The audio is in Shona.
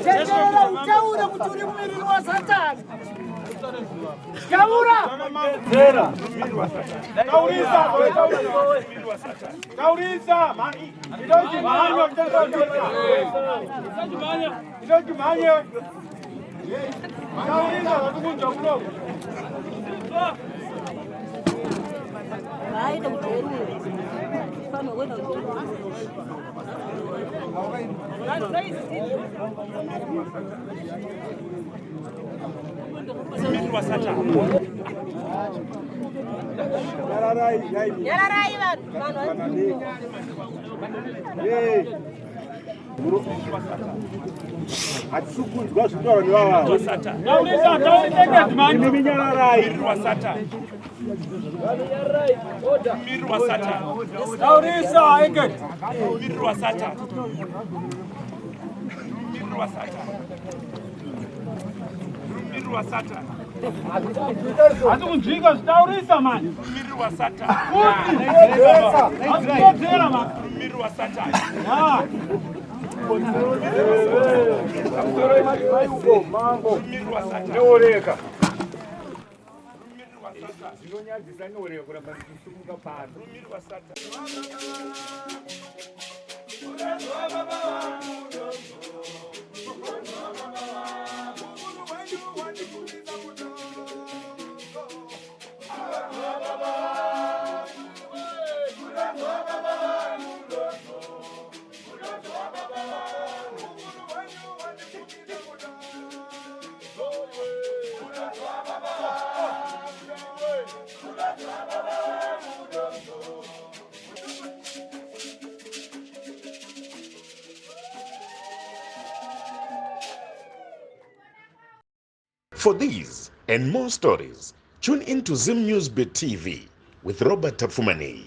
Tendera utaura kuti uri muviri waSatani. Taura. Taurisa, mani. Yararai Atsukunzwa zvitoro nevava. Hatikunzvika zvitaurisa mani. Miri wa Satan. Hatikodzera mani. Miri wa Satan. Miri wa Satan. Neoreka. Miri wa Satan. Zinonyadzisa neoreka kuramba kusumuka pasi. Miri wa Satan. For these and more stories, tune in to Zim News Bit TV with Robert Tafumani.